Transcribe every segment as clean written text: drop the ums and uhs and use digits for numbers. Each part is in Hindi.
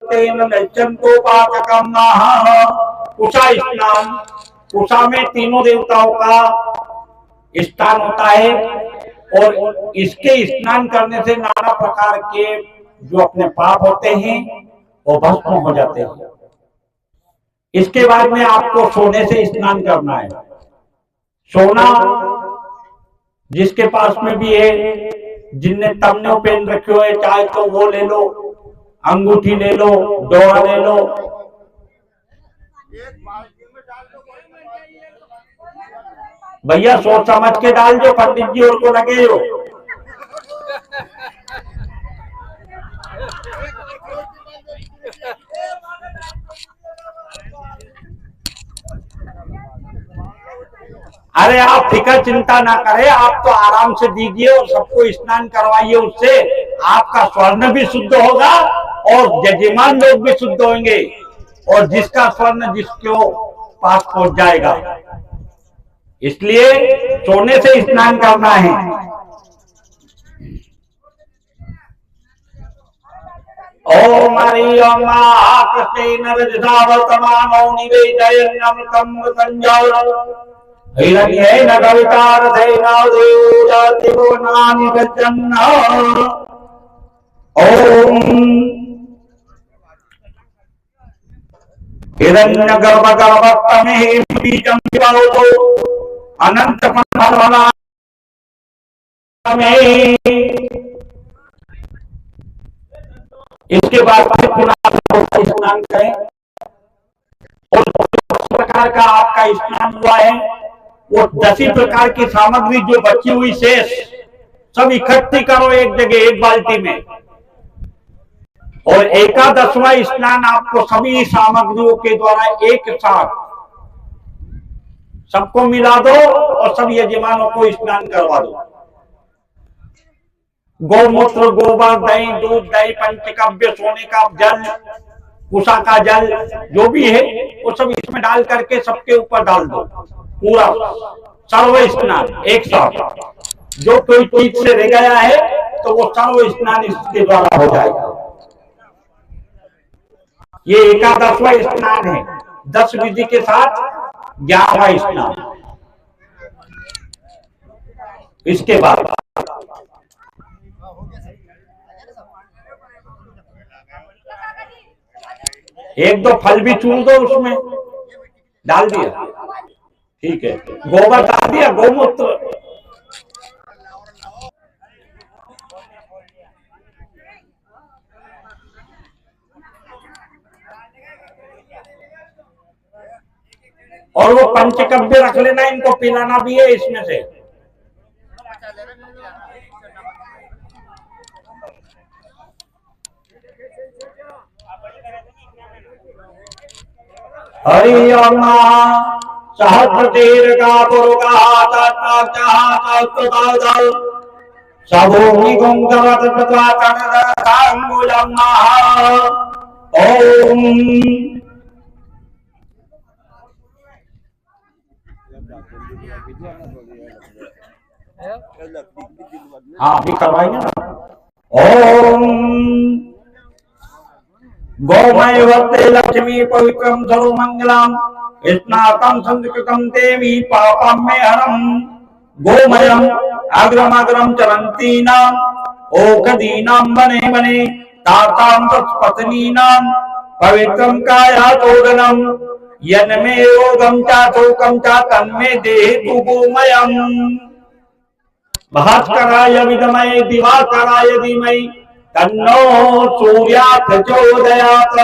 वत्तेन नैचन्तोपाचकं कुशा स्नान, कुशा में तीनों देवताओं का स्नान होता है और इसके स्नान करने से नाना प्रकार के जो अपने पाप होते हैं वो भस्म हो जाते हैं। इसके बाद में आपको सोने से स्नान करना है। सोना जिसके पास में भी है, जिनने तमने पहन रखे हुए चाहे तो वो ले लो, अंगूठी ले लो, दोहा ले लो। भैया सोच समझ के डाल दो, पंडित जी और को लगे हो। अरे आप फिक्र चिंता ना करें, आप तो आराम से दीजिए और सबको स्नान करवाइए। उससे आपका स्वर्ण भी शुद्ध होगा और यजमान लोग भी शुद्ध होंगे और जिसका स्वर्ण जिसके पास पहुंच जाएगा। इसलिए सोने से स्नान करना है। ओम हरिओम कृष्णेन रजसावर्तमानो निवेदयन्नमृतं संजय हिरण्येन कवितार्थेन देवजातिभुवनानि गच्छन्। ओम हिरण्यगर्भगर्भस्तमेः बीजं विभवतो अनंतमंडला में। इसके बाद स्नान करें और प्रकार का आपका स्नान हुआ है वो 10 प्रकार की सामग्री जो बची हुई शेष सब इकट्ठी करो एक जगह एक बाल्टी में और 11वां स्नान आपको सभी सामग्रियों के द्वारा एक साथ सबको मिला दो और सब यजमानों को स्नान करवा दो। गौमूत्र, गोबर, दही, दूध, दही, पंचकव्य, सोने का जल, कुशा का जल जो भी है वो सब इसमें डाल करके सबके ऊपर डाल दो। पूरा सर्व स्नान एक साथ। जो कोई चीज से रह गया है तो वो सर्व स्नान इसके द्वारा हो जाएगा। ये 11वां स्नान है। 10 विधि के साथ 11वां स्नान। इसके बाद एक दो फल भी चूर दो, उसमें डाल दिया, ठीक है। गोबर डाल दिया, गौमूत्र, और वो पंचकव्य रख लेना, इनको पिलाना भी है इसमें से। हरि ओम सहस्रतीर्घा पुरुगा सबूमि गुंगवत प्रत्वाकंगुलम। ओम हाँ अभी करवाएंगे ना। ओम गोमय वत्ते लक्ष्मी पवित्रम सर्वमंगलम स्नातम संस्कृतम देवी पापम में हरम। गोमयम अग्रम अग्रम चरंतीनाम ओखदीनाम बने बने ताताम तत्पत्नीनाम पवित्रम कायातोदनम यन्मे योगम चातोकम चा तन्मे देहि गोमयम। भास्कराय विद्महे दिवाकराय धीमहि तन्नो सूर्यात् प्रचोदयात्।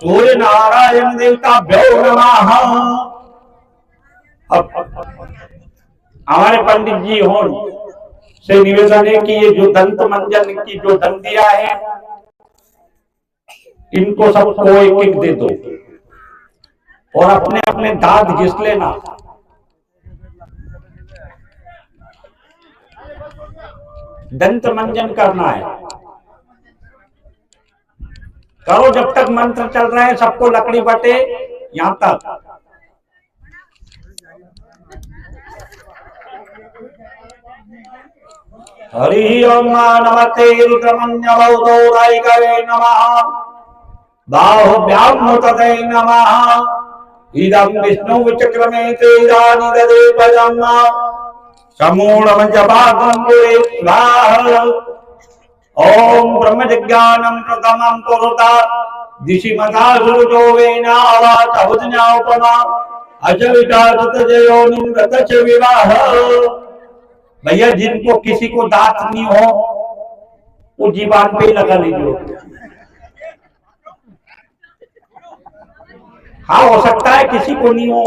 सूर्य नारायण देवताभ्यो नमः। हमारे पंडित जी हों से निवेदन है कि ये जो दंत मंजन की जो दंतियां है इनको सबको एक एक दे दो और अपने अपने दांत घिस लेना। दंत मंजन करना है, करो जब तक मंत्र चल रहा है। सबको लकड़ी बटे यहां तक। हरि ओम नमस्ते रुद्रमन्य बहुदोराय नमः। बाहुभ्यां तदै नमः। इदं विष्णु विचक्रमे तेजानि ददे पदम् समूढं जपाकं गुरे स्वाहा। ओम ब्रह्मजिज्ञानं प्रथमं कुरुता दिशि मता सुरुजो वेना आवातहुज्ञा उपमा अजविता तजयो निम्रत च विवाह। भैया जिनको किसी को दांत नहीं हो वो जीवान पे लगा लीजिए। हाँ हो सकता है किसी को नहीं हो।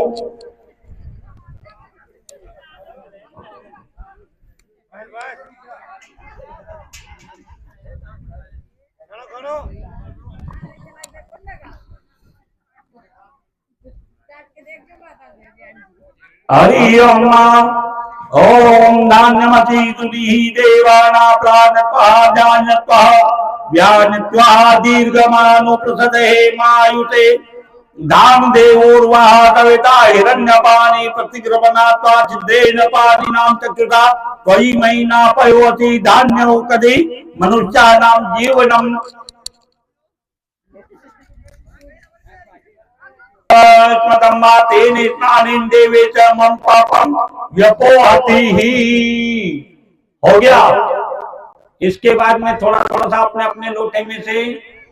हरि ओम ओम नान्यमति तुलिहि देवाना प्राणत्वा ज्ञानत्वा व्यानत्वा दीर्घमानो प्रसदे मायुते धाम देवोर्वाह कविता हिरण्यपाणी प्रतिग्रहणात्वा सिद्धेन पाणिनां चकृता त्वयि मयिना पयोति धान्यो कदि मनुष्याणां जीवनम् हो गया। इसके बाद में थोड़ा थोड़ा सा अपने अपने लोटे में से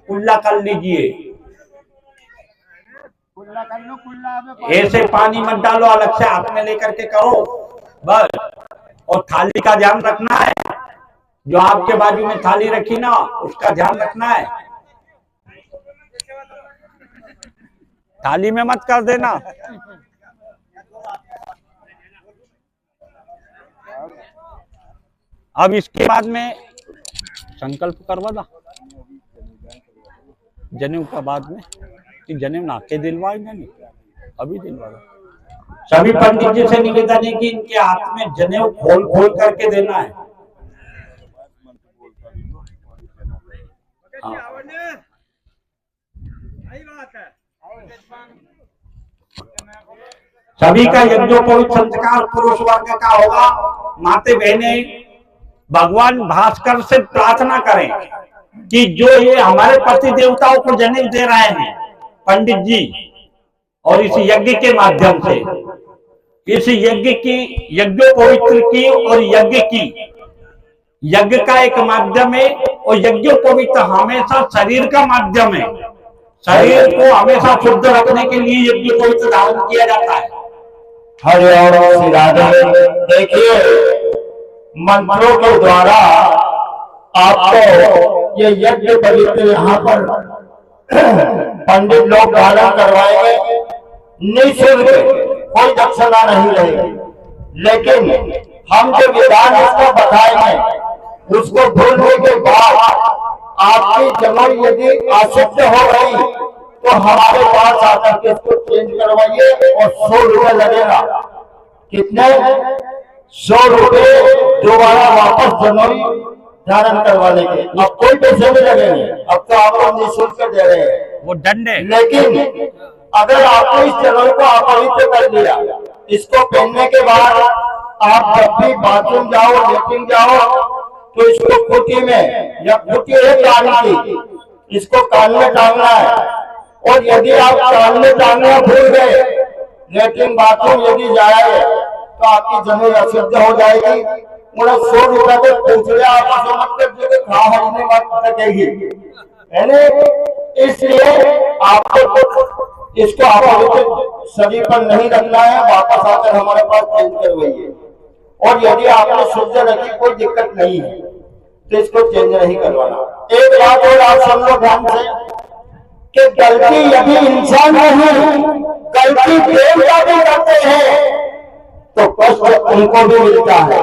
कुल्ला कर लीजिए। ऐसे पानी मत डालो, अलग से हाथ में लेकर के करो बस। और थाली का ध्यान रखना है, जो आपके बाजू में थाली रखी ना उसका ध्यान रखना है, थाली में मत कर देना। अब इसके बाद में संकल्प करवा दा जनेऊ का बाद में कि जनेऊ ना के दिलवाएंगे नहीं, अभी दिलवा दो। सभी पंडित जी से निवेदन है कि इनके हाथ में जनेऊ खोल खोल करके देना है। सभी का यज्ञोपवीत संस्कार पुरुष वर्ग का होगा। माते बहने भगवान भास्कर से प्रार्थना करें कि जो ये हमारे पति देवताओं को जनेऊ दे रहे हैं पंडित जी, और इस यज्ञ के माध्यम से इस यज्ञ की यज्ञोपवित्र की और यज्ञ की यज्ञ का एक माध्यम है, और यज्ञोपवित्र हमेशा शरीर का माध्यम है। शरीर को हमेशा शुद्ध रखने के लिए यज्ञोपवित्र धारण किया जाता है। हरि ओम श्री राधे। देखिए मंत्रों के द्वारा आपको ये यज्ञ पवित्र यहाँ पर पंडित लोग धारण करवाएंगे, निःशुल्क, कोई दक्षिणा नहीं रहेगी। लेकिन हम जो विधान इसको बताएंगे उसको भूलने के बाद आपकी जमीन यदि अशुद्ध हो गई तो हमारे पास आकर के इसको चेंज करवाइए, और 100 रुपये लगेगा। कितने? 100 रुपये दोबारा वापस जमीन धारण करवाने के। अब कोई पैसे नहीं लगेंगे, अब तो आपको निःशुल्क दे रहे हैं वो दंड है। लेकिन अगर आपको इस जनेऊ को अपवित्र कर दिया, इसको पहनने के बाद आप जब भी बाथरूम जाओ, लेटरिन जाओ, तो इसको खूंटी में, या खूंटी है कान की, इसको कान में टांगना है। और यदि आप कान में टांगना भूल गए, लेटरिन बाथरूम यदि जाए तो आपकी जनेऊ अशुद्ध हो जाएगी। 100 रुपए को पूछ रहे, आप समझ कर खा हरने बात सकेगी। इसलिए आपको इसको अपवित्र शरीर पर नहीं रखना है, वापस आकर हमारे पास चेंज करवाइए। और यदि आपने शुद्ध रखी कोई दिक्कत नहीं है तो इसको चेंज नहीं करवाना। एक बात और आप सब लोग ध्यान से कि गलती यदि इंसान नहीं, गलती देवता भी करते हैं तो कष्ट उनको भी मिलता है।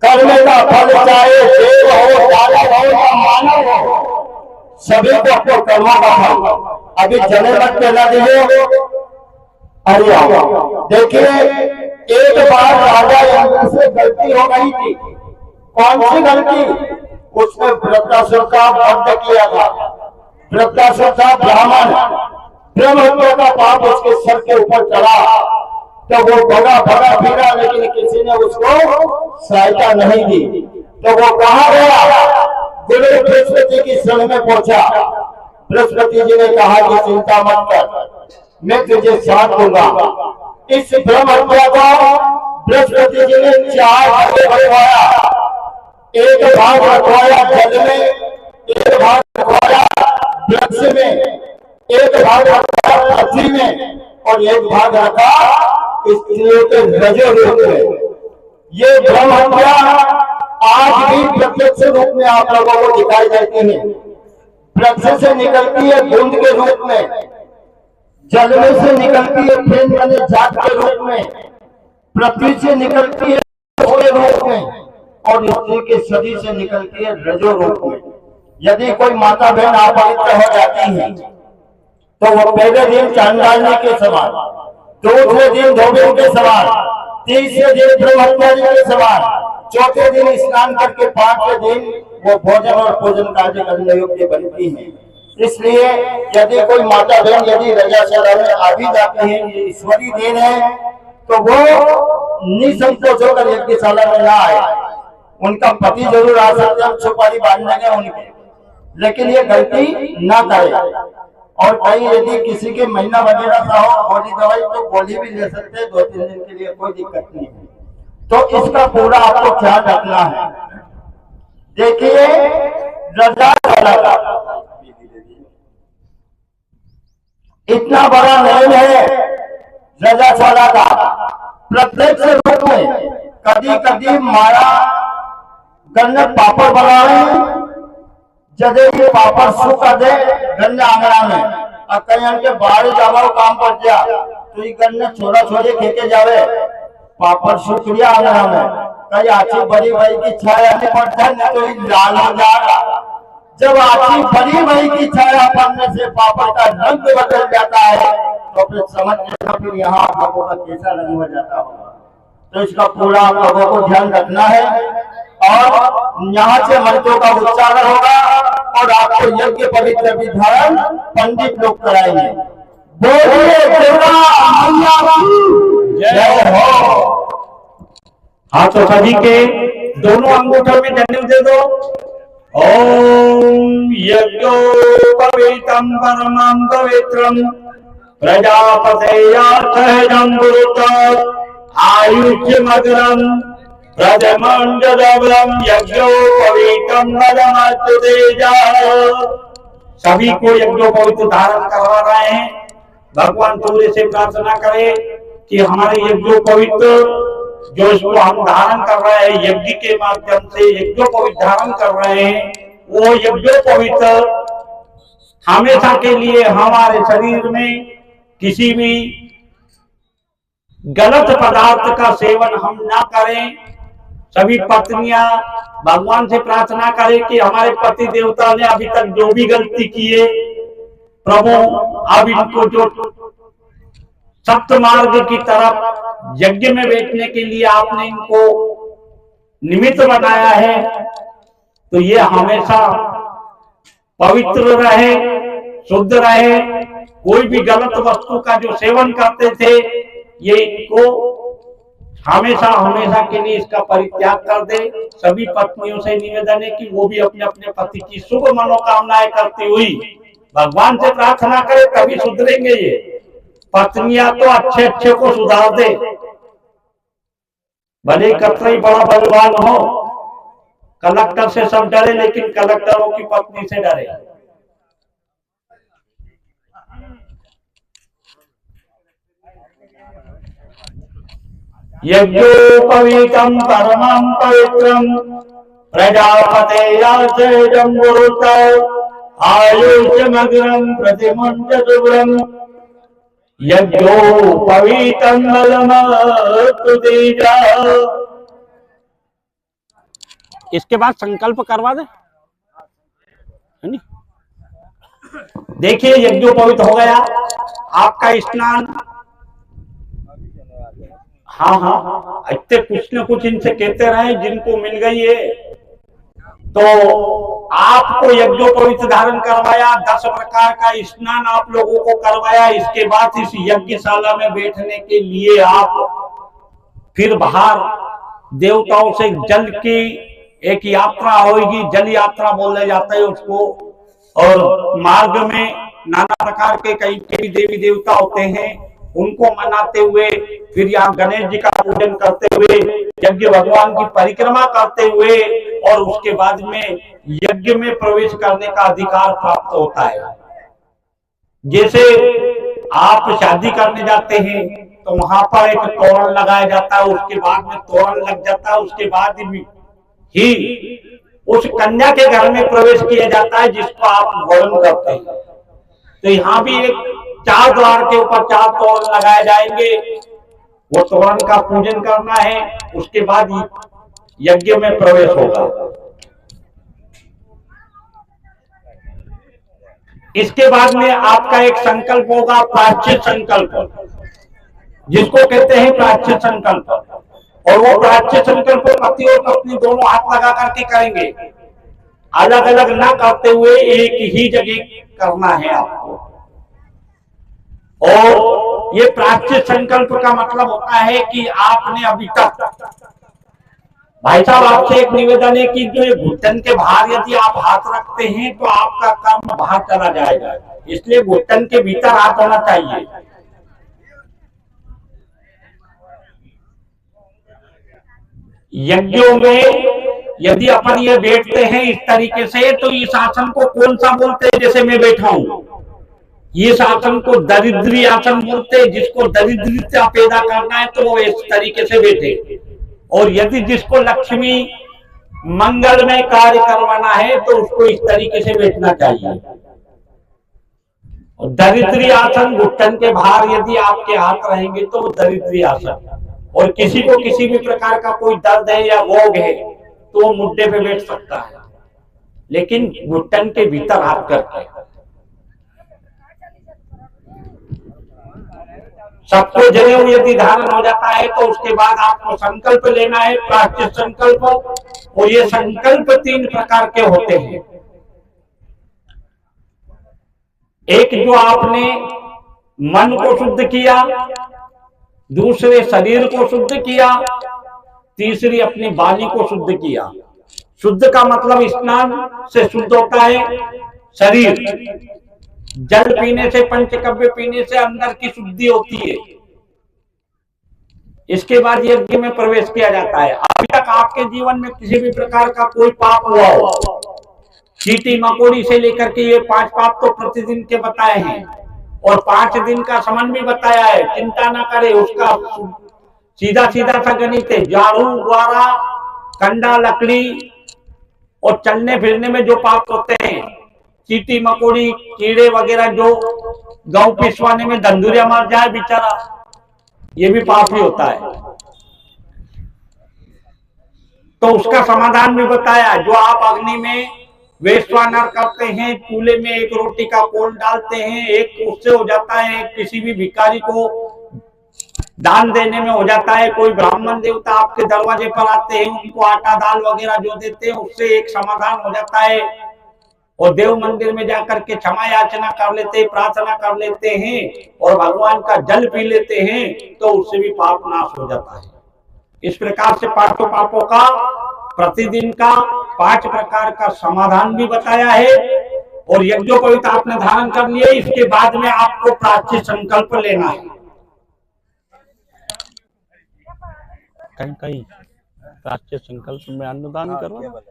कर्म का फल चाहे देव हो, दानव हो या मानव हो, सभी को अपने कर्मों का फल। अभी जने मत कहना दीजिए। अरे देखिए, एक बार राजा इंद्र से गलती हो गई थी। कौन सी गलती? उसने वृत्रासुर का वध किया था। वृत्रासुर था ब्राह्मण, ब्रह्म हत्या का पाप उसके सर के ऊपर चढ़ा, तो वो भगा भगा फिरा, लेकिन किसी ने उसको सहायता नहीं दी। तो वो कहाँ गया? गुरु बृहस्पति की शरण में पहुंचा। बृहस्पति जी ने कहा कि चिंता मत कर, मैं तुझे साथ दूंगा। इस ब्रह्म हत्या को बृहस्पति जी ने 4 भागे बंटवाया। एक भाग रखवाया जल में, एक भाग रखवाया वृक्ष में, एक भाग रखा पृथ्वी में, और एक भाग रखा स्त्रियों के रजो रूप में। ये ब्रह्म हत्या आज भी प्रत्यक्ष रूप में आप लोगों को दिखाई देती है। वृक्ष से निकलती है धुंध के रूप में, जल में से निकलती है फेन बने जात के रूप में, पृथ्वी से निकलती है के रूप में, और स्त्री के शरीर से निकलती है रजो रूप में। यदि कोई माता बहन अपवित्र हो जाती है तो वो पहले दिन चांडालनी के समान, दूसरे दिन धोबी के समान, तीसरे दिन ब्रह्मचारी के समान, चौथे दिन स्नान करके 5वें दिन वो भोजन और पूजन कार्य करने योग्य बनती है। इसलिए यदि कोई माता बहन यदि रजाशाला में आ भी जाती है, ये ईश्वरी देन है, तो वो निसंकोच होकर यज्ञशाला में ना आए। उनका पति जरूर आ सकते हैं, सुपारी बांध देंगे उनके, लेकिन ये गलती ना करे। और कहीं यदि किसी के महीना वगैरह सा हो गोली दवाई, तो गोली भी ले सकते हैं 2-3 दिन के लिए, कोई दिक्कत नहीं है। तो इसका पूरा आपको ख्याल रखना है। देखिए रजाशाला का इतना बड़ा नियम है रजाशाला का। प्रत्यक्ष रूप में कभी कभी मारा गन्ने पापड़ बनाए, जदे ये पापड़ सूखा दे गन्ने आंगना में, और कहीं के बाहर जावा काम कर दिया तो ये गन्ने छोड़ा छोड़े खेके जावे, पापड़ सूख लिया आंगना में, कहीं आची बड़ी भाई की छाया नहीं पड़ता, नहीं तो ये लाल हो जाएगा। जब आची बड़ी भाई की छाया पड़ने से पापड़ का रंग बदल जाता है, तो फिर समझ लेना फिर यहाँ आप लोगों का कैसा रंग हो जाता होगा। तो इसका पूरा आप लोगों को ध्यान रखना है, और यहाँ से मंत्रों का उच्चारण होगा, और आपको यज्ञ पवित्र विधान पंडित लोग कराएंगे। बोलिए दुर्गा मैया की जय हो। हाँ, तो सभी के दोनों अंगूठों में जनेऊ दे दो। ओम यज्ञोपवीतं परमं पवित्रं प्रजापतेयार्थं गुरुतं आयुष्यमग्रं प्रजमंडलम यज्ञोपवीतं बलमस्तु तेजा। सभी को यज्ञोपवीत धारण करवा रहे हैं। भगवान सूर्य से प्रार्थना करें कि हमारे यज्ञोपवीत जो इसको हम धारण कर रहे हैं, यज्ञ के माध्यम से यज्ञोपवीत धारण कर रहे हैं, वो यज्ञोपवीत हमेशा के लिए हमारे शरीर में किसी भी गलत पदार्थ का सेवन हम ना करें। सभी पत्नियां भगवान से प्रार्थना करें कि हमारे पति देवता ने अभी तक जो भी गलती की है, प्रभु अब इनको जो सप्त मार्ग की तरफ यज्ञ में बैठने के लिए आपने इनको निमित्त बनाया है, तो ये हमेशा पवित्र रहे, शुद्ध रहे। कोई भी गलत वस्तु का जो सेवन करते थे, ये इनको हमेशा हमेशा के लिए इसका परित्याग कर दे। सभी पत्नियों से निवेदन है कि वो भी अपने अपने पति की शुभ मनोकामनाएं करती हुई भगवान से प्रार्थना करे, तभी सुधरेंगे ये। पत्नियां तो अच्छे अच्छे को सुधार दे, भले कतई बड़ा बलवान हो, कलेक्टर से सब डरे लेकिन कलेक्टरों की पत्नी से डरे। यज्ञोपवीतं परमं पवित्रं प्रजापतेयार्थं गुरुतं आयुष्यमग्रं प्रतिमुञ्चतुभ्रं यज्ञोपवीतं बलमस्तु तेजा। इसके बाद संकल्प करवा दे। देखिए यज्ञोपवीत हो गया आपका स्नान। हाँ हाँ, इतने कुछ न कुछ इनसे कहते रहे, जिनको मिल गई है। तो आपको यज्ञोपवीत धारण करवाया, 10 प्रकार का स्नान आप लोगों को करवाया। इसके बाद इस यज्ञशाला में बैठने के लिए आप फिर बाहर देवताओं से जल की एक यात्रा होगी, जल यात्रा बोला जाता है उसको। और मार्ग में नाना प्रकार के कई कई देवी देवता होते हैं, उनको मनाते हुए फिर यहाँ गणेश जी का पूजन करते हुए यज्ञ भगवान की परिक्रमा करते हुए और उसके बाद में यज्ञ में प्रवेश करने का अधिकार प्राप्त होता है। जैसे आप शादी करने जाते हैं तो वहां पर एक तोरण लगाया जाता है, उसके बाद में तोरण लग जाता है, उसके बाद ही उस कन्या के घर में प्रवेश किया जाता है जिसको आप वरण करते हैं। तो यहाँ भी एक 4 द्वार के ऊपर 4 तोरण लगाए जाएंगे, वो तोरण का पूजन करना है, उसके बाद यज्ञ में प्रवेश होगा। इसके बाद में आपका एक संकल्प होगा, प्रायश्चित संकल्प, जिसको कहते हैं प्रायश्चित संकल्प। और वो प्रायश्चित संकल्प पति और पत्नी दोनों हाथ लगा करके करेंगे, अलग अलग ना करते हुए एक ही जगह करना है आपको। और ये प्रायश्चित संकल्प का मतलब होता है कि आपने अभी तक, भाई साहब आपसे एक निवेदन है कि जो ये घुटन के बाहर यदि आप हाथ रखते हैं तो आपका कर्म बाहर चला जाएगा, इसलिए घुटन के भीतर हाथ होना चाहिए। यज्ञों में यदि अपन ये बैठते हैं इस तरीके से तो इस आसन को कौन सा बोलते हैं? जैसे मैं बैठा हूं, इस आसन को दरिद्री आसन बोलते हैं। जिसको दरिद्रता पैदा करना है तो वो इस तरीके से बैठे, और यदि जिसको लक्ष्मी मंगल में कार्य करवाना है तो उसको इस तरीके से बैठना चाहिए। दरिद्री आसन, घुटन के बाहर यदि आपके हाथ रहेंगे तो दरिद्री आसन। और किसी को किसी भी प्रकार का कोई दर्द है या रोग है तो वो मुद्दे पे बैठ सकता है, लेकिन घुटन के भीतर हाथ करके। सबको जनेऊ यदि धारण हो जाता है तो उसके बाद आपको संकल्प लेना है, प्रायश्चित संकल्प। और ये संकल्प 3 प्रकार के होते हैं। एक जो आपने मन को शुद्ध किया, दूसरे शरीर को शुद्ध किया, तीसरी अपनी वाणी को शुद्ध किया। शुद्ध का मतलब स्नान से शुद्ध होता है शरीर, जल पीने से, पंचकव्य पीने से अंदर की शुद्धि होती है। इसके बाद यज्ञ में प्रवेश किया जाता है। अभी तक आपके जीवन में किसी भी प्रकार का कोई पाप हुआ हो, चींटी मकोड़ी से लेकर के ये 5 पाप तो प्रतिदिन के बताए हैं, और 5 दिन का समन भी बताया है। चिंता ना करे, उसका सीधा सीधा सा गणित है। झाड़ू, द्वारा, कंडा, लकड़ी और चलने फिरने में जो पाप होते हैं, चींटी मकोड़ी, कीड़े वगैरह, जो गौ पिसवाने में धंधुरिया मर जाए बेचारा, ये भी पाप ही होता है। तो उसका समाधान भी बताया। जो आप अग्नि में वैश्वानर करते हैं, चूल्हे में एक रोटी का कोल डालते हैं, एक उससे हो जाता है, किसी भी भिखारी को दान देने में हो जाता है। कोई ब्राह्मण देवता आपके दरवाजे पर आते हैं, उनको आटा दाल वगैरह जो देते हैं, उससे एक समाधान हो जाता है। और देव मंदिर में जाकर के क्षमा याचना कर लेते हैं, प्रार्थना कर लेते हैं और भगवान का जल पी लेते हैं, तो उससे भी पाप नाश हो जाता है। इस प्रकार से 5 पापों का प्रतिदिन का 5 प्रकार का समाधान भी बताया है। और यज्ञोपवीत आपने धारण कर लिए, इसके बाद में आपको प्रायश्चित संकल्प लेना है। कहीं कहीं प्रायश्चित संकल्प में अन्नदान करो,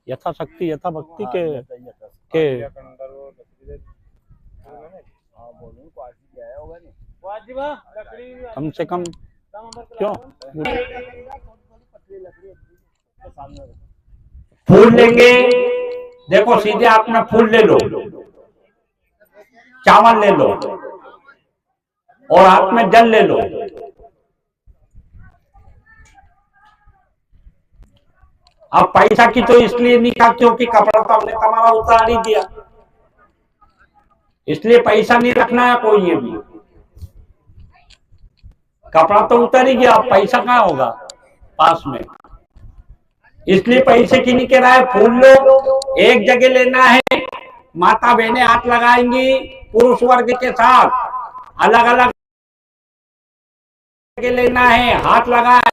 यथाशक्ति यथा भक्ति के कम से कम क्यों फूल लेंगे। देखो सीधे हाथ में फूल ले लो, चावल ले लो और हाथ में जल ले लो। अब पैसा की तो इसलिए नहीं कहा क्योंकि कपड़ा तो हमने तुम्हारा उतार ही दिया, इसलिए पैसा नहीं रखना है कोई। ये भी कपड़ा तो उतर ही गया, पैसा कहाँ होगा पास में, इसलिए पैसे की नहीं कह रहा है। फूल लो, एक जगह लेना है, माता बहनें हाथ लगाएंगी पुरुष वर्ग के साथ, अलग अलग जगह लेना है, हाथ लगाए।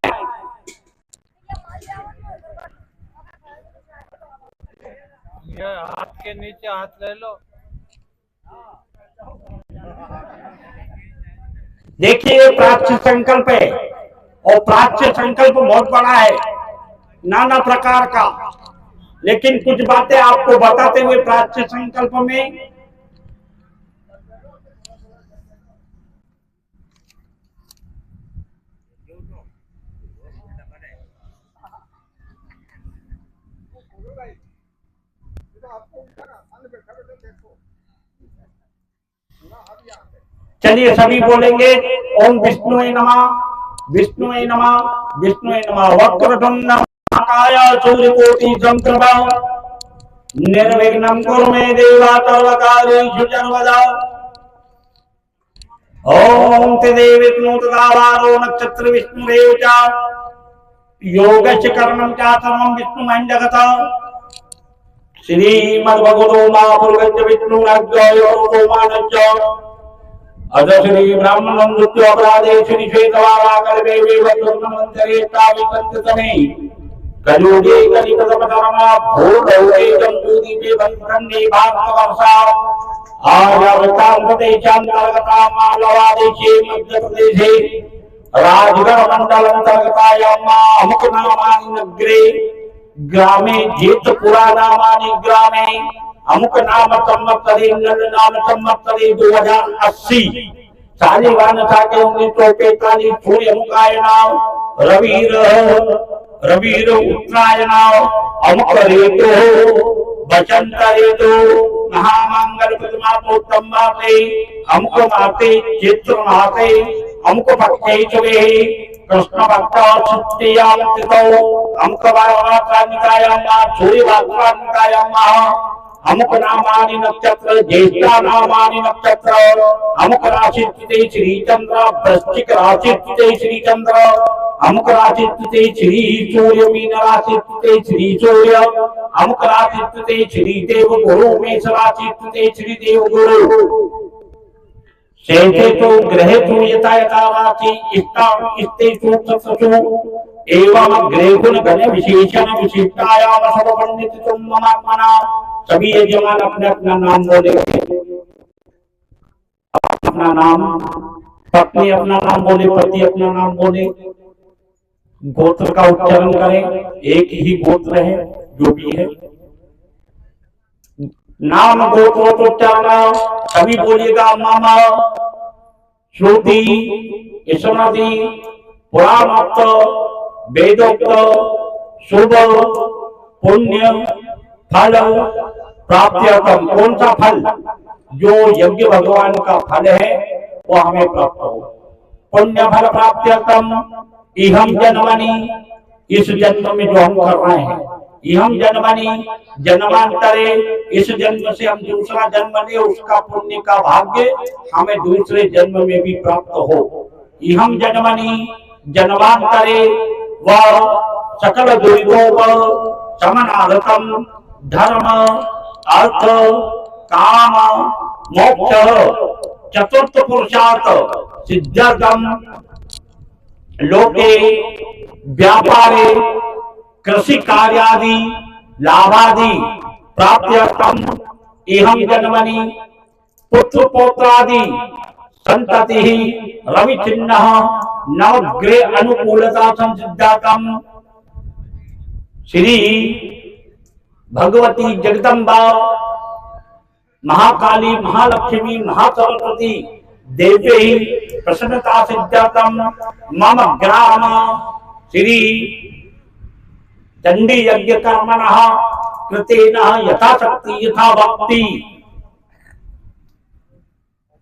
ये हाथ के नीचे हाथ ले लो। देखिए प्राच्य संकल्प है और प्राच्य संकल्प बहुत बड़ा है, नाना प्रकार का, लेकिन कुछ बातें आपको बताते हुए प्राच्य संकल्प में चलिए सभी बोलेंगे ओम विष्णुवे नमः, विष्णुवे नमः, विष्णुवे नमः। वक्रतुंड महाकाय सूर्यकोटि समप्रभा निर्विघ्नं कुरु मे देव सर्वकार्येषु सर्वदा। ओम तदेव तदावारो नक्षत्र विष्णुरेव च योगस्य करणं च सर्वं विष्णुमयं जगत्। श्रीमद्भगवतो महापुरुषस्य विष्णुराज्ञयो रोमानस्य अद श्री ब्राह्मणं नृत्य अपराधे श्री श्वेतवाराकल्पे वेवत्वमन्तरे तावितन्तमे कलियुगे कलिकतमकर्मा भूरौरे जम्बूदीपे बन्धन्ने भारतवर्षा आर्यावतान्तदेशान्तर्गता मालवादेशे मध्यप्रदेशे राजगढ़मण्डलान्तर्गतायां अमुकनामानि नगरे ग्रामे जेतपुरा नामानि ग्रामे अमुक नाम संवत्सरे नाम संवत्सरे 2080 शालिवान साके 1945 सूर्य अमुकायनाम रवीर उत्तरायणाम अमुक ऋतु बसंत ऋतु महामंगल प्रथमापोत्तम मासे अमुक मासे चित्र मासे अमुक पक्षे शुभे कृष्ण भक्त तृतीयां तिथौ अमुक वारानिकायां सूर्य वारानिकायां अमुक नामानि नक्षत्र ज्येष्ठा नामानि नक्षत्र अमुक राशि स्थिते श्री चंद्र वृश्चिक राशि स्थिते श्री चंद्र अमुक राशि स्थिते श्री सूर्य मीन राशि स्थिते श्री सूर्य अमुक राशि स्थिते श्री देव गुरु मेष राशि स्थिते श्री देव गुरु शेषे तो ग्रहे तो यथा यथा राशि इष्टेषु तत्सु एवं ग्रह गण विशेषण विशिष्टायाम सब पंडित तुम मना। सभी यजमान अपने अपना नाम बोले, अपना नाम, पत्नी अपना नाम बोले, पति अपना नाम बोले, गोत्र का उच्चारण करें, एक ही गोत्र है जो भी है, नाम गोत्रोच्चारण सभी बोलिएगा। मामा श्रुति स्मृति पुराणोक्त वेदोक्त शुभ पुण्य फल प्राप्त्यर्थम, कौन सा फल? जो यज्ञ भगवान का फल है वो हमें प्राप्त हो। पुण्य फल प्राप्त्यर्थम इहम जन्मनि, इस जन्म में जो हम कर रहे हैं, इहम जन्मनि जन्मांतरे, इस जन्म से हम दूसरा जन्म ले, उसका पुण्य का भाग्य हमें दूसरे जन्म में भी प्राप्त हो। इहम जन्मनि जन्मांतरे व सकल दुरितों समनार्थम धर्म अर्थ काम मोक्ष चतुर्थ पुरुषार्थ सिद्ध्यर्थम लोके व्यापारे कृषि कार्यादि लाभादि प्राप्त्यर्थम इहम जन्मनि पुत्र पौत्रादि संतति रवि चिन्ह नवग्रह अनुकूलता संसिद्धातम श्री भगवती जगदम्बा महाकाली महालक्ष्मी महासरस्वती देवी प्रसन्नता सिद्धातम मम ग्राम श्री चंडी यज्ञ कर्मणः कृतेन यथाशक्ति यथा भक्ति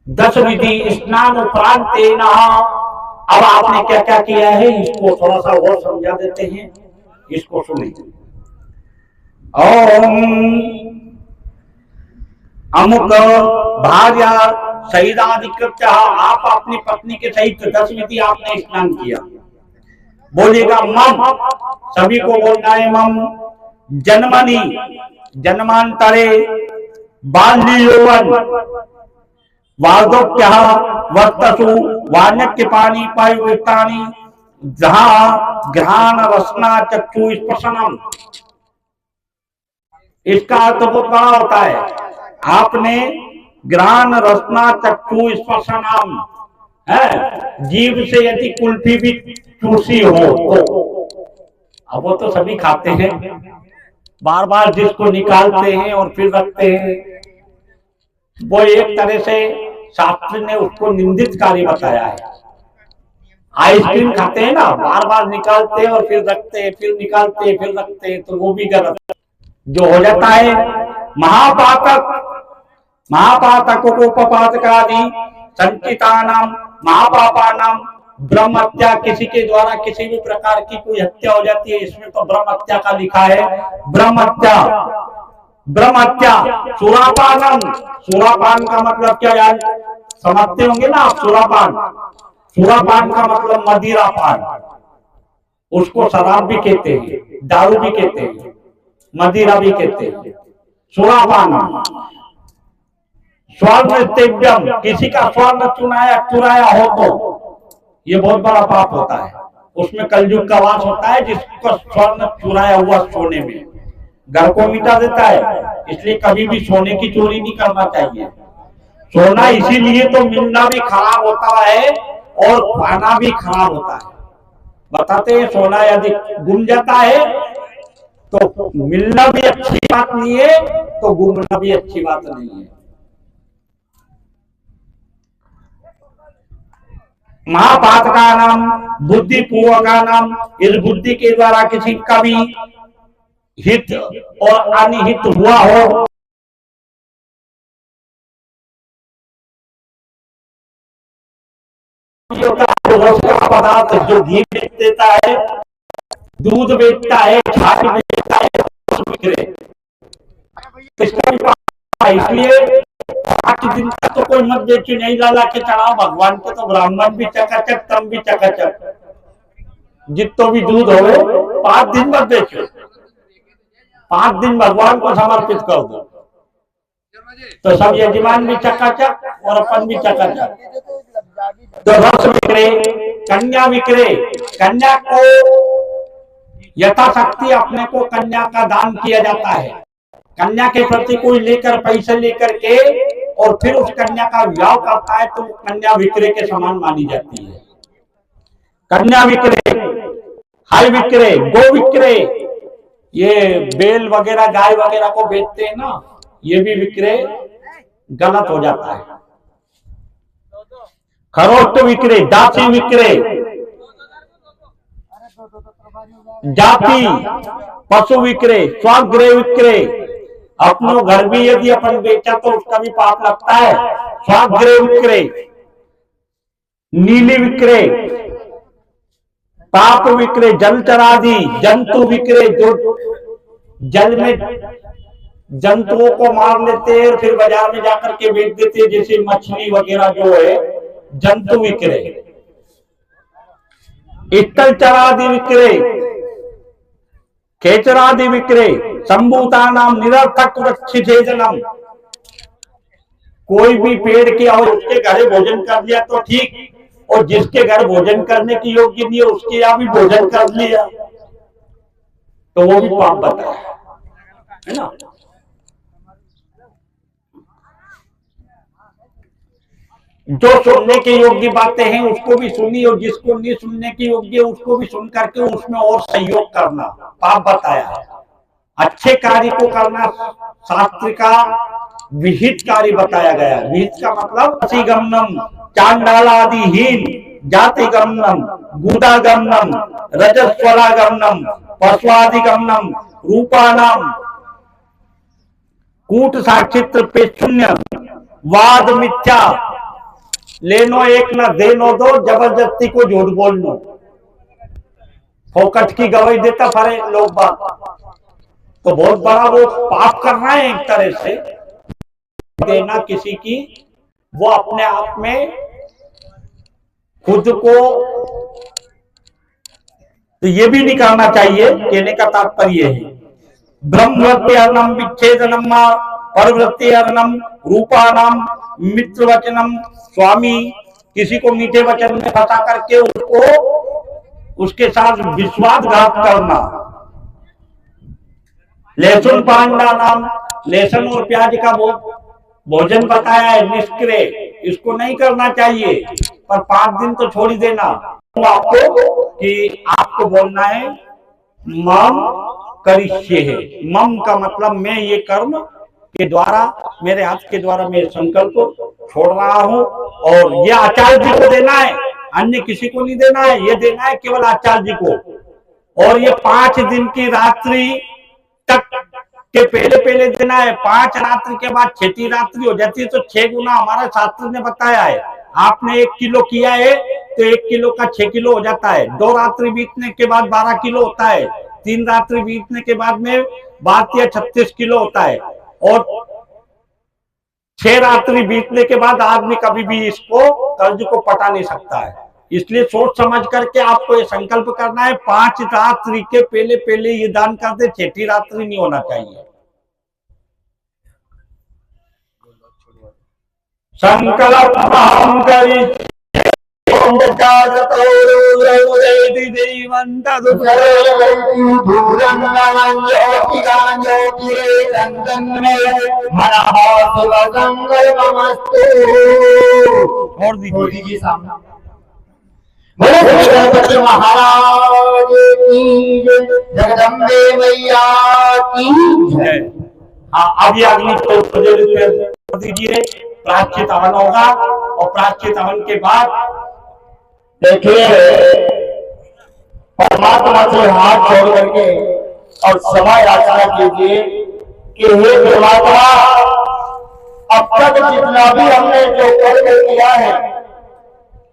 10 विधि स्नान उपरांतेन। अब आपने क्या क्या किया है इसको थोड़ा सा और समझा देते हैं, इसको सुनिए। ओम अमुक भार्या सहिताधिकृत, आप अपनी पत्नी के सहित 10 विधि आपने स्नान किया। बोलिएगा मम, सभी को बोलना है मम जन्मनि जन्मांतरे बाल्य यौवन वार्धक्य वर्तसु वार्धक्य पानी पायुक्तानि जहाँ घ्राण रसना चक्षु स्पर्शनम इसका अर्थ बहुत बड़ा होता है। आपने ग्रान रसना चक्षु स्पर्शनाम है, जीभ से यदि कुल्फी भी चूसी हो तो, अब वो तो सभी खाते हैं, बार बार जिसको निकालते हैं और फिर रखते हैं, वो एक तरह से शास्त्र ने उसको निंदित कार्य बताया है। आइसक्रीम खाते हैं ना, बार बार निकालते हैं और फिर रखते हैं, फिर निकालते हैं, फिर रखते हैं, तो वो भी गलत जो हो जाता है। महापातक, महापातकोपपातकादि संचितानाम महापापानाम ब्रह्म हत्या, किसी के द्वारा किसी भी प्रकार की कोई हत्या हो जाती है, इसमें तो ब्रह्म हत्या का लिखा है। ब्रह्म हत्या, ब्रह्म हत्या, सुरापानम, सुरापान का मतलब क्या यार समझते होंगे ना आप? सुरापान, सुरापान का मतलब मदिरा पान, उसको शराब भी कहते हैं, दारू भी कहते हैं, मदिरा भी कहते हैं। सुरापान, स्वर्ण तेव्यम, किसी का स्वर्ण चुराया हो तो ये बहुत बड़ा पाप होता है, उसमें कलयुग का वास होता है। जिसको स्वर्ण चुराया हुआ सोने में घर को मिटा देता है, इसलिए कभी भी सोने की चोरी नहीं करना चाहिए। सोना इसीलिए तो मिलना भी खराब होता है और खाना भी खराब होता है। बताते हैं सोना यदि गुम जाता है तो मिलना भी अच्छी बात नहीं है, तो गुमना भी अच्छी बात नहीं है। महापात का नाम बुद्धि पूर्वक का नाम, इस बुद्धि के द्वारा किसी का भी हित और अनिहित हुआ हो, पदार्थ जो घी बेच देता है, दूध बेचता है, छाछ बेचता है, इसलिए 8 दिन का तो कोई मत बेचो, नहीं लाला के चढ़ाओ भगवान को, तो ब्राह्मण भी चकाचक, तम भी चकाचक, जितो भी दूध हो 5 दिन मत बेचो, 5 दिन भगवान को समर्पित कर दो, तो सब यजमान भी चकाचक और अपन भी चकाचक। तो रस विक्रय, कन्या विक्रय, कन्या को यथाशक्ति अपने को कन्या का दान किया जाता है। कन्या के प्रति कोई लेकर पैसे लेकर के और फिर उस कन्या का विवाह करता है तो कन्या विक्रय के समान मानी जाती है। कन्या विक्रय, हर विक्रय, गो विक्रय, ये बेल वगैरह गाय वगैरह को बेचते हैं ना, ये भी विक्रय गलत हो जाता है। खरोट विक्रय, दासी विक्रय, जाति पशु विक्रय, स्वगृह विक्रय, अपनो घर भी यदि अपन बेचा तो उसका भी पाप लगता है। स्वगृह विक्रय, नीली विक्रय, पाप विक्रय, जलचरादि जंतु विक्रय, जो जल में जंतुओं को मार लेते हैं और फिर बाजार में जाकर के बेच देते हैं, जैसे मछली वगैरह जो है, जंतु विक्रय। स्थल चरादि विक्रय, खेचरादि विक्रय, संभूता नाम निरर्थक वृक्ष छेदनम, कोई भी पेड़ के और उसके घर भोजन कर लिया तो ठीक, और जिसके घर भोजन करने की योग्य नहीं है उसके यहाँ भी भोजन कर लिया तो वो भी पाप बताया है ना। जो सुनने के योग्य बातें हैं उसको भी सुनी, और जिसको नहीं सुनने की योग्य उसको भी सुन करके उसमें और सहयोग करना पाप बताया है। अच्छे कार्य को करना शास्त्र का विहित कार्य बताया गया। विहित का मतलब गमनम, चांडालादिहीन, जाति गमनम, गुदा गमनम, रजस्वला गमनम, पशुआदि गमनम, रूपानाम, कूट साक्षित्र पे शून्य, वाद मिथ्या, लेनो एक न देनो दो, जबरदस्ती को झूठ बोलनो, फोकट की गवाही देता फरे लोग बात, तो बहुत बड़ा वो पाप करना है एक तरह से देना किसी की, वो अपने आप में खुद को, तो ये भी नहीं करना चाहिए। कहने का तात्पर्य है ब्रह्मवृत्ति अर्णम विच्छेदनम परवृत्ति अर्णम रूपानाम मित्र वचनम स्वामी, किसी को मीठे वचन में फंसा करके उसको उसके साथ विश्वासघात करना, लहसुन पांडा नाम, लहसुन और प्याज का भोजन बताया है निष्क्रिय, इसको नहीं करना चाहिए, पर 5 दिन तो छोड़ ही देना। आपको कि आपको बोलना है मम करिष्ये है। मम का मतलब मैं ये कर्म के द्वारा, मेरे हाथ के द्वारा मैं संकल्प छोड़ रहा हूं, और ये आचार्य जी को देना है, अन्य किसी को नहीं देना है, ये देना है केवल आचार्य जी को। और ये 5 दिन की रात्रि तक के पहले देना है। 5 रात्रि के बाद 6ठी रात्रि हो जाती है तो 6 गुना हमारा शास्त्र ने बताया है। आपने 1 किलो किया है तो 1 किलो का 6 किलो हो जाता है। 2 रात्रि बीतने के बाद 12 किलो होता है। 3 रात्रि बीतने के बाद में 32 या 36 किलो होता है। और 6 रात्रि बीतने के बाद आदमी कभी भी इसको कर्ज को पटा नहीं सकता है। इसलिए सोच समझ करके आपको ये संकल्प करना है, 5 रात्रि के पहले ये दान कर दे, 6ठी रात्रि नहीं होना चाहिए। संकल्प हम करी और दीजिए सामने गणपति महाराज की जगदम्बे मैया की जय। हाँ, अभी अग्नि को दीजिए, प्रायश्चित हवन होगा, और प्रायश्चित हवन के बाद देखिए परमात्मा से हाथ जोड़ करके और समय याचना कीजिए कि हे परमात्मा, अब तक जितना भी हमने जो कर्म किया है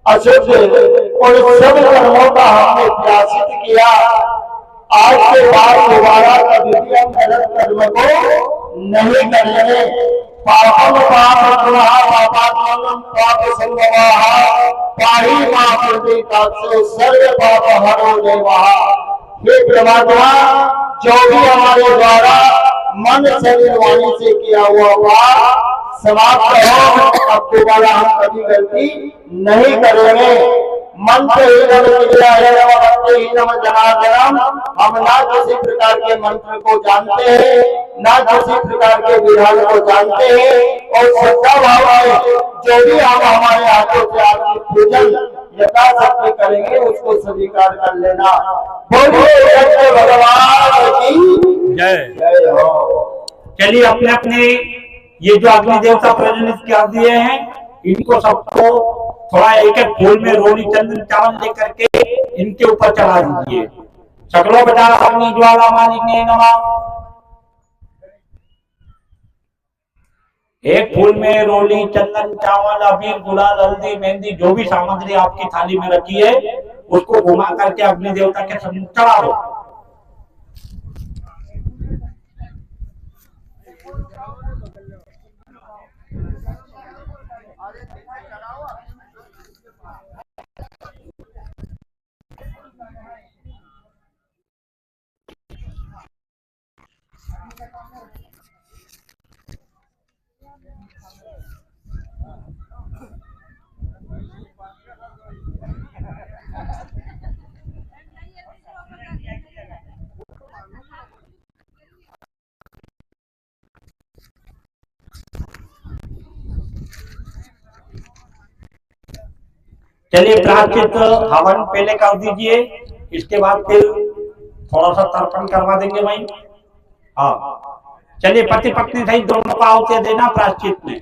अशुद्ध, और सब कर्मों का हमने प्रायश्चित किया, आज के बाद दोबारा कभी भी हम गलत कर्म को नहीं करेंगे। पापम पाप पापात्मनम पाप संभवाः पाहि मां प्रतीकाक्षो सर्व पाप हरो देवाः। हे परमात्मा, जो भी हमारे द्वारा मन शरीर वाणी से किया हुआ पाप समाप्त हो, अब दोबारा हम कभी गलती नहीं करेंगे। मंत्र ही नम जनार्दनम, हम ना किसी प्रकार के मंत्र को जानते हैं, ना किसी प्रकार के विधान को जानते हैं, और श्रद्धा भाव है जो भी हम हमारे हाथों से आपकी पूजन यथाशक्ति करेंगे उसको स्वीकार कर लेना। बोलिए भगवान की जय जय हो। चलिए अपने अपने ये जो अग्नि देवता प्रज्वलित कर दिए हैं, इनको सबको थोड़ा एक एक फूल में रोली चंदन चावल लेकर के इनके ऊपर चढ़ा दीजिए। सकलो बजा अग्नि ज्वाला मालिनी नमः। एक फूल में रोली चंदन चावल अबीर गुलाल हल्दी मेहंदी जो भी सामग्री आपकी थाली में रखी है उसको घुमा करके अग्नि देवता के सम्मुख चढ़ा दो। चलिए प्रायश्चित हवन पहले कर दीजिए, इसके बाद फिर थोड़ा सा तर्पण करवा देंगे भाई। हाँ चलिए पति पत्नी सहित दोनों को आहुति देना प्रायश्चित में।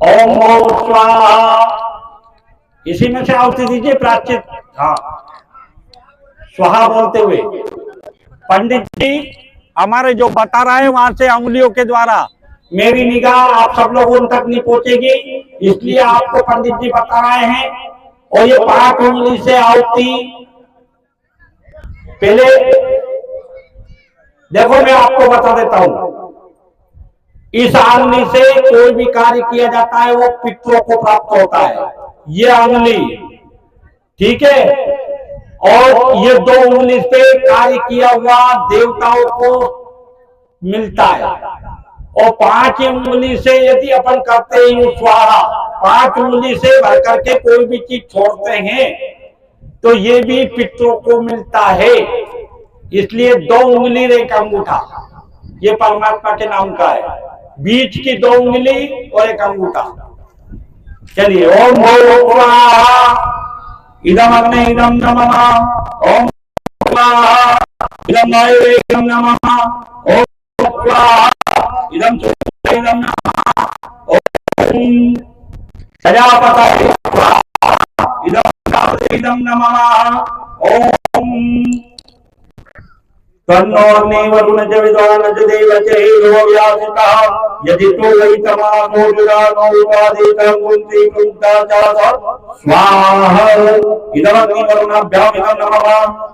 ओम स्वाहा, इसी में से आहुति दीजिए प्रायश्चित। हाँ स्वाहा बोलते हुए। पंडित जी हमारे जो बता रहे हैं वहां से अंगुलियों के द्वारा, मेरी निगाह आप सब लोग उन तक नहीं पहुंचेगी, इसलिए आपको पंडित जी बता रहे हैं। और ये 5 उंगली से आहुति पहले देखो मैं आपको बता देता हूं, इस अंगुली से कोई भी कार्य किया जाता है वो पितरों को प्राप्त होता है, ये अंगुली ठीक है। और ये 2 उंगली से कार्य किया हुआ देवताओं को मिलता है। और 5 उंगली से यदि अपन करते हैं स्वाहा, 5 उंगली से भर करके कोई भी चीज छोड़ते हैं तो ये भी पितरों को मिलता है। इसलिए 2 उंगली एक अंगूठा, ये परमात्मा के नाम का है। बीच की 2 उंगली और एक अंगूठा। चलिए, ओम भूर्भुवः स्वाहा इदम अग्ने इदम नमः, ओम स्वाहा इदम वायवे इदम नमः, ओम स्वाहा इदम सूर्ये इदम नमः, ओम प्रजापतये स्वाहा इदम इदम नमः, ओम तन्नोर्ने वरुणज विद्वानज देवचैरो व्यासितः यदि तो वै तमासो जुरानो उपादेतं कुंती कुंता चासा स्वाहा इदमग्नि वरुणाभ्याम इदं नमः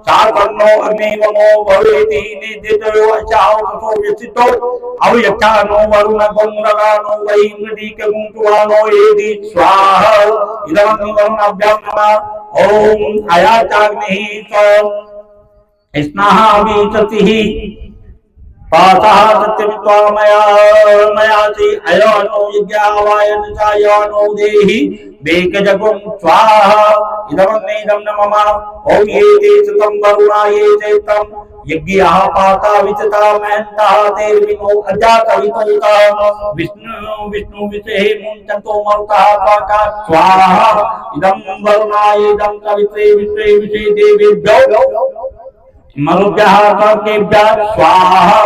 चार्पन्नो अग्निवमो भवेति निदितो अचाओ ततो विसितो अवयक्षानो वरुण गंगरानो वै मृदिक गुंतुवानो एदि स्वाहा इदमग्नि वरुणाभ्याम नमः ओम अयाचाग्निः च स्नाहामीचतिः पातः सत्यमित्वामयाति अयोनो यज्ञावायन चायोनो देहि वेकजगुं स्वाहा इदमग्ने इदं नमः ओम ये ते सतं वरुणा ये चैतं यज्ञः पाता विचता महन्तः तेर्विनो अजातवितोतः विष्णु विष्णु विषे मुञ्चन्तो मरुतः पाका स्वाहा इदं वरुणा इदं कवित्रे विश्वे विषे देवेभ्यो मरुभ्यः कर्केभ्यः स्वाहा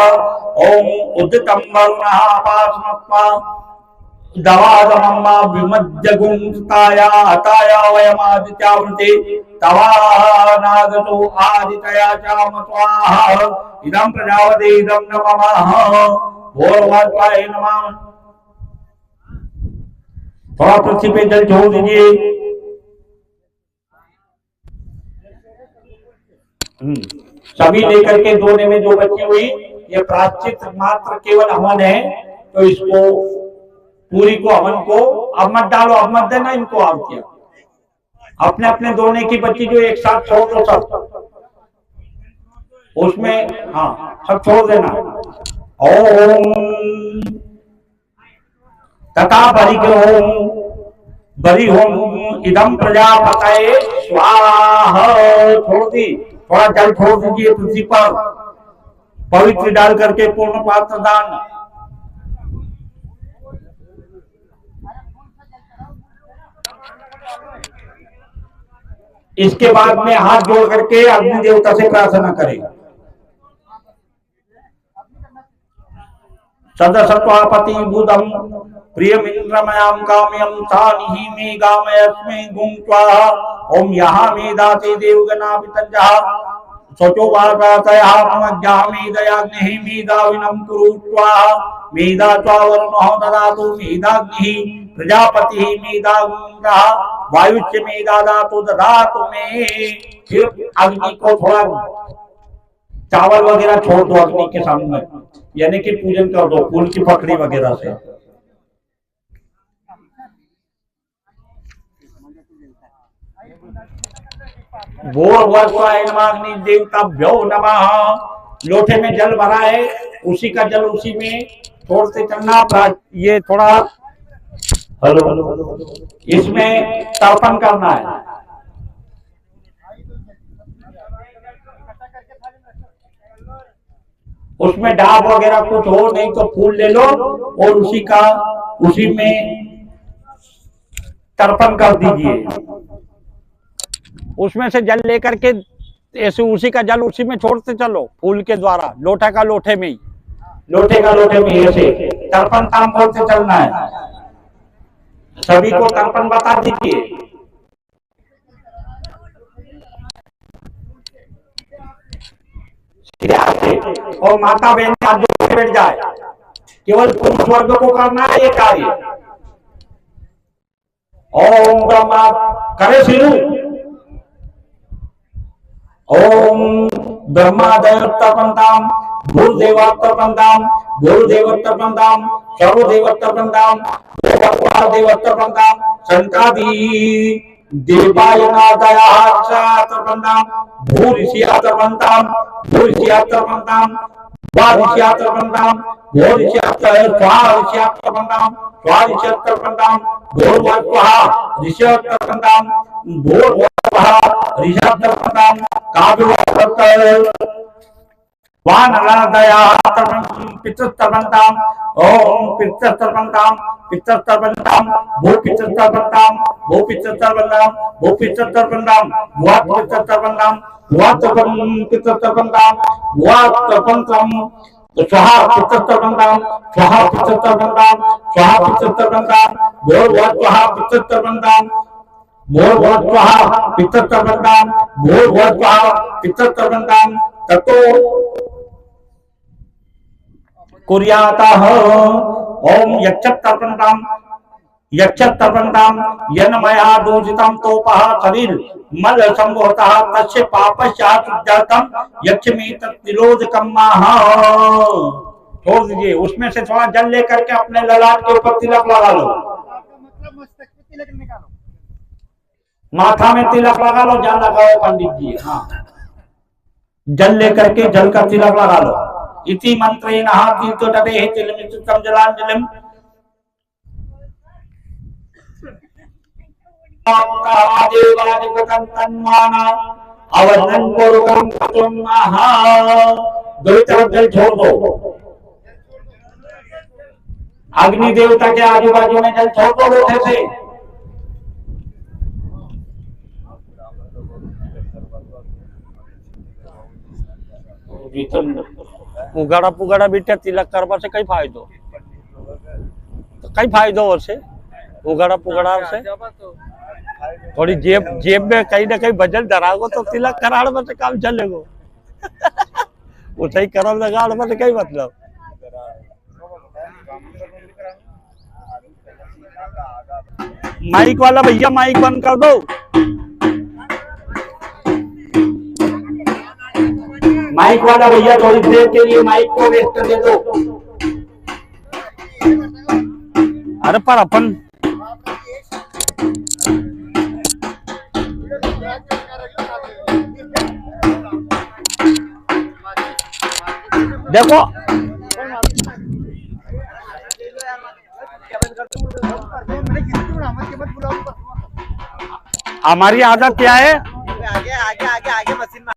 ओम उदितं वरुणः पास्मत्वा दवादमम्मा विमज्जगुंस्ताया हताया वयमादित्यावृते तवानागतो आदितया चाम स्वाहा इदं प्रजापते इदं नमः भोर्वाय नमः। थोड़ा पृथ्वी पे जल छोड़ दीजिए। सभी लेकर के धोने में जो बची हुई ये प्रायश्चित मात्र केवल हवन है, तो इसको पूरी को हवन को अब मत डालो, अब मत देना इनको आहुतियां। अपने अपने धोने की बच्ची जो एक साथ छोड़ दो सब उसमें, हाँ सब छोड़ देना। ओम तथा बरी होम इदम प्रजापतये स्वाहा छोड़ दी। थोड़ा जल छोड़ दीजिए तुलसी पर, पवित्र डाल करके पूर्ण पात्र दान। इसके बाद में हाथ जोड़ करके अग्नि देवता से प्रार्थना करें। सदसत्वापति बुधम प्रियमिन्द्रमयां काम्यं तानिहि मे गामयस्मे गुं स्वाहा ओम यहा मे दाते देवगणा पितंजः सोचो वार्तातया मम ज्ञामे दयाग्निः मेधाविनं कुरु स्वाहा मेधा त्वावरुणः ददातु मेधाग्निः प्रजापतिः मेधागुंडः वायुश्च मेधा दातु ददातु मे। फिर अग्नि को थोड़ा चावल वगैरह छोड़ दो अग्नि के सामने, यानी कि पूजन कर दो फूल की पकड़ी वगैरह से। भोर्भुवस्वाहाग्नि देवताभ्यो नमः। लोटे में जल भरा है, उसी का जल उसी में छोड़ते चलना। ये थोड़ा इसमें तर्पण करना है। उसमें डाब वगैरह कुछ हो नहीं तो फूल ले लो और उसी में तर्पण कर दीजिए। उसमें से जल लेकर के ऐसे उसी का जल उसी में छोड़ते चलो फूल के द्वारा, लोटा का लोटे में ही, लोटे का लोटे में ऐसे तर्पण काम करते चलना है। सभी को तर्पण बता दीजिए। और माता बहन हाथ जोड़ के बैठ जाए। केवल पुरुष वर्ग को करना है ये कार्य। ओम ब्रह्मा करे शुरू। ओम ब्रह्मादयोत्तपन्ताम भूर्देवोत्तपन्ताम भूर्देवोत्तपन्ताम सर्वदेवोत्तपन्ताम देवोत्तपन्ताम संकादि देवायनादयात्तपन्ताम भूरिष्यात्तपन्ताम भूरिष्यात्तपन्ताम स्वारिष्यात्तपन्ताम भूरिष्यात्तपन्ताम स्वारिष्यात्तपन्ताम भूर्भुवः ऋष्यात्तपन्ताम भूर्भुवः ऋष्यात्तपन्ताम काव्यवत्तपन्ताम वानरादया पितृस्तर्पन्ताम् ओम पितृस्तर्पन्ताम् पितृस्तर्पन्ताम् भूपितृस्तर्पन्ताम् भूपितृस्तर्पन्ताम् भूपितृस्तर्पन्ताम् भुवापितृस्तर्पन्ताम् भुवापितृस्तर्पन्ताम् भुवापितृस्तर्पन्ताम् स्वाहा पितृस्तर्पन्ताम् स्वाहा पितृस्तर्पन्ताम् स्वाहा पितृस्तर्पन्ताम् भूर्भुवः पितृस्तर्पन्ताम् भूर्भुवः पितृस्तर्पन्ताम् भूर्भुवः पितृस्तर्पन्ताम् ततो कुर्यातः ओम यक्षतर्पन्ताम् येन मया दूषितं तोपः शरीर मल संभवतः तस्य पापस्यात् यक्षमेतत् माह। छोड़ दीजिए, उसमें से थोड़ा जल लेकर के अपने ललाट के ऊपर तिलक लगा लो। माथा में तिलक लगा लो, जल लगाओ पंडित जी। हाँ, जल लेकर के जल का तिलक लगा लो। इति मंत्रेण तीर्थोदधे तिलमितं जलांजलिं देवादिपतं तन्माना अवनं गोरुकं कटुं महा। दो तरफ जल छोड़ दो, अग्नि देवता के आजू बाजू में जल छोड़ दो लोटे से। उगाड़ा पुगाड़ा बेटा तिलक करवा से कई फायदो, तो कई फायदो से उगाड़ा पुगाड़ा से थोड़ी जेब में कहीं ना कहीं बजल डरागो तो तिलक कराड़ में से काम चलेगो। उसे करम लगाड़ में कई मतलब। माइक वाला भैया माइक बंद कर दो। माइक वाला भैया थोड़ी देर के लिए माइक को रेस्ट दे दो। अरे पर अपन देखो हमारी आदत क्या है, आगे आगे आगे आगे मशीन